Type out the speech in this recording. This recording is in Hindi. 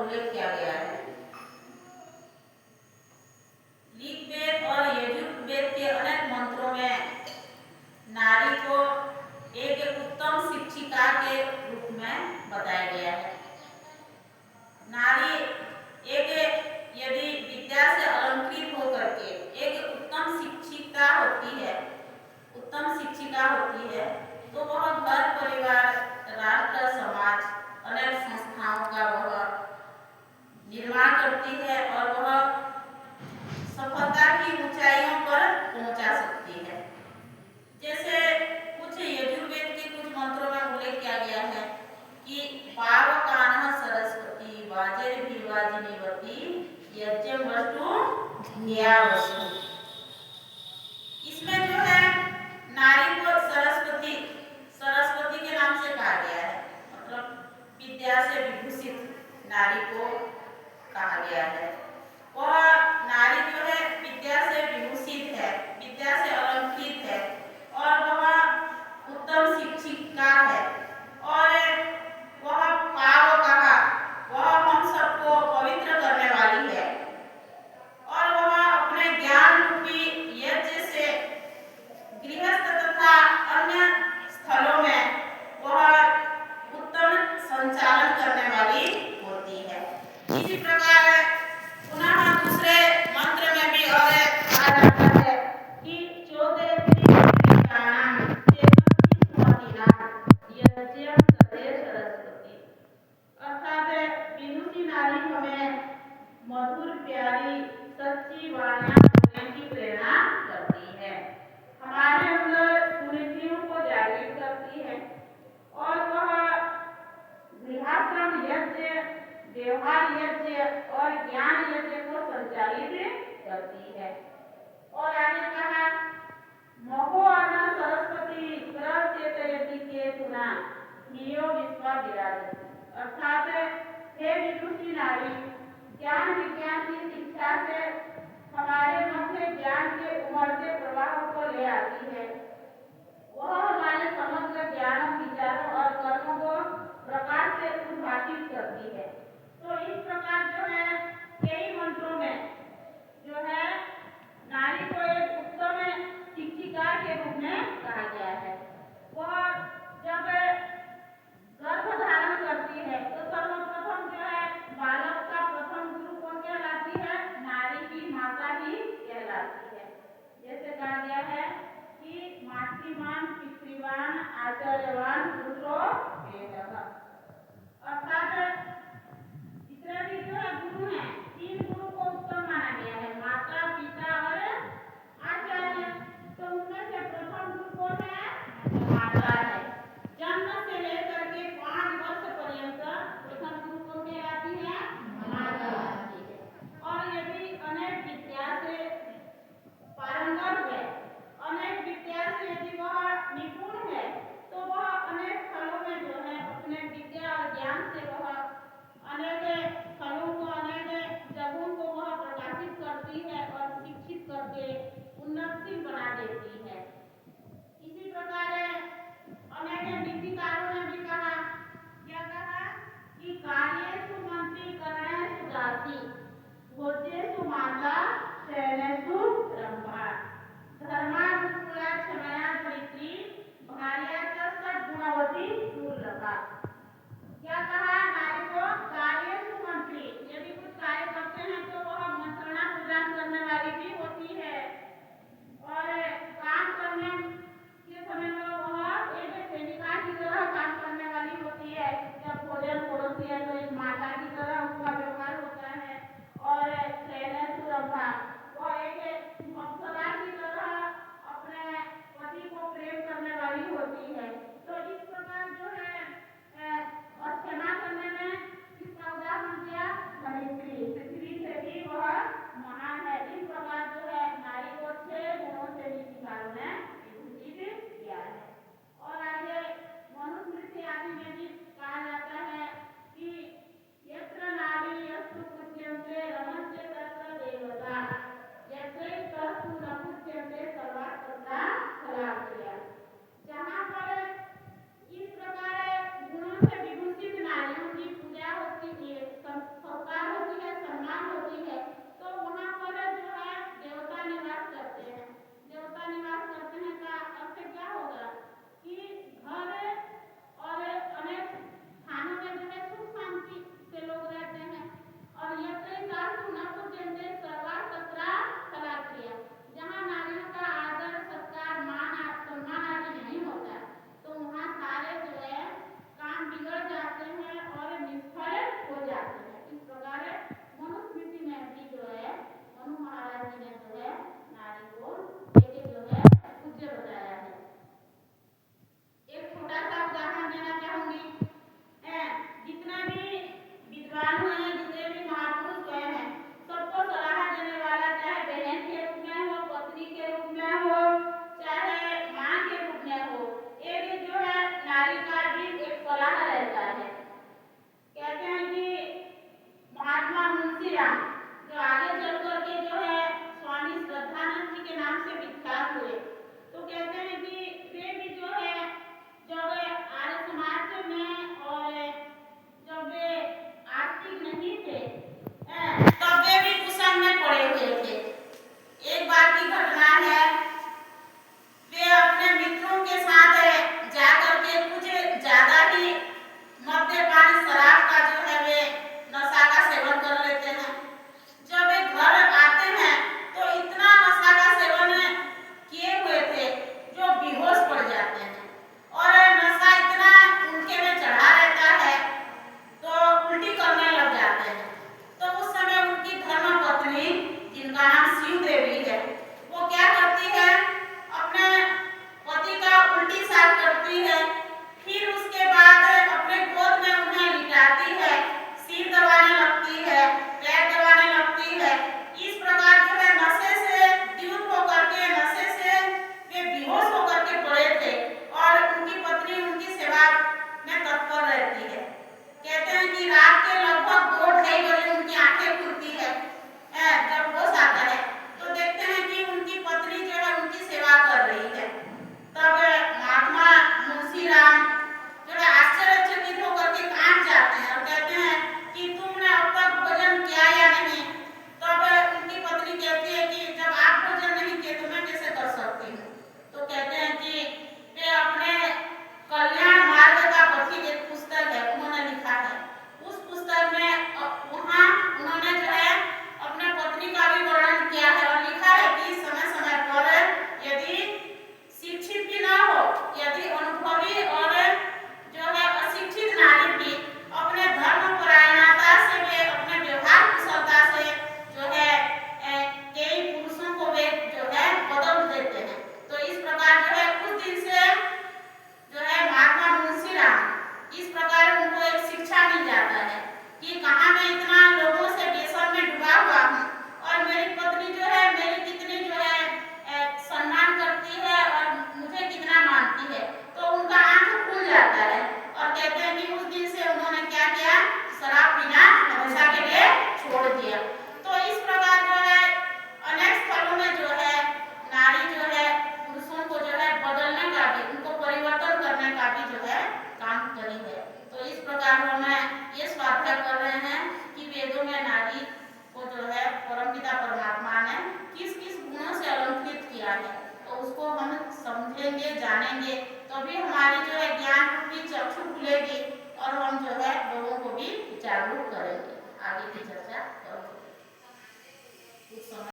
उल्लेख किया गया है। ऋग्वेद और यजुर्वेद के अनेक मंत्रों में नारी को एक उत्तम शिक्षिका के रूप में बताया गया है। नारी एक यदि विद्या से अलंकृत होकर के एक उत्तम शिक्षिका होती है तो वह घर परिवार राष्ट्र समाज अनेक संस्थाओं का वह निर्माण करती है और वह सफलता की ऊंचाइयों पर पहुंचा सकती है। जैसे कुछ यजुर्वेद के कुछ मंत्रों में उल्लेख किया गया है कि पावकानः सरस्वती वाजैर्भिर्वाजिनीवती यज्ञं वस्तु ध्येया वस्तु। इसमें जो है नारी को सरस्वती के नाम से कहा गया है, मतलब विद्या से विभूषित नारी को कहा गया है। वह नारी जो है विद्या से विभूषित है, विद्या से अलंकृत है और वह उत्तम शिक्षिका है और वह वह हम सबको पवित्र करने वाली है और वह अपने ज्ञान रूपी यज्ञ से गृहस्थ तथा अन्य स्थलों में वह उत्तम संचालन करने वाली होती है। इसी प्रकार पुनः दूसरे मंत्र में भी और कहा जाता है कि सरस्वती, अर्थात विदुषी नारी हमें मधुर प्यारी सच्ची वाणियां बोलने की प्रेरणा करती है, हमारे अंदर कुरीतियों को जागृत करती है और वह गृहाश्रम यज्ञ, व्यवहार यज्ञ और ज्ञान यज्ञ को संचालित करती है। और आगे कहा महो अन्न सरस्वती प्रचेतयति केतुना धियो विश्वा विराजति, अर्थात हे विदुषी नारी, ज्ञान विज्ञान की शिक्षा से हमारे मध्य ज्ञान के उमड़ते प्रवाह को ले आती है। वह हमारे समग्र ज्ञान विचारों और कर्मों को प्रकाश से उद्भाषित करती है। तो इस प्रकार जो है कई मंत्रों में जो है नारी को एक उत्तम शिक्षिका के रूप में कहा गया है। वह जब गर्भ धारण करती है तो सर्वप्रथम जो है बालक का प्रथम गुरु कौन कहलाती है? नारी की माता ही कहलाती है। जैसे कहा गया है कि मातृवान पितृवान आचार्यवान पुत्रो वेदः, अर्थात नारी को जो है परमपिता परमात्मा ने किस किस गुणों से अलंकृत किया है, तो उसको हम समझेंगे, जानेंगे, तभी हमारी जो है ज्ञान रूपी चक्षु खुलेगी और हम जो है लोगों को भी जागरूक करेंगे। आगे की चर्चा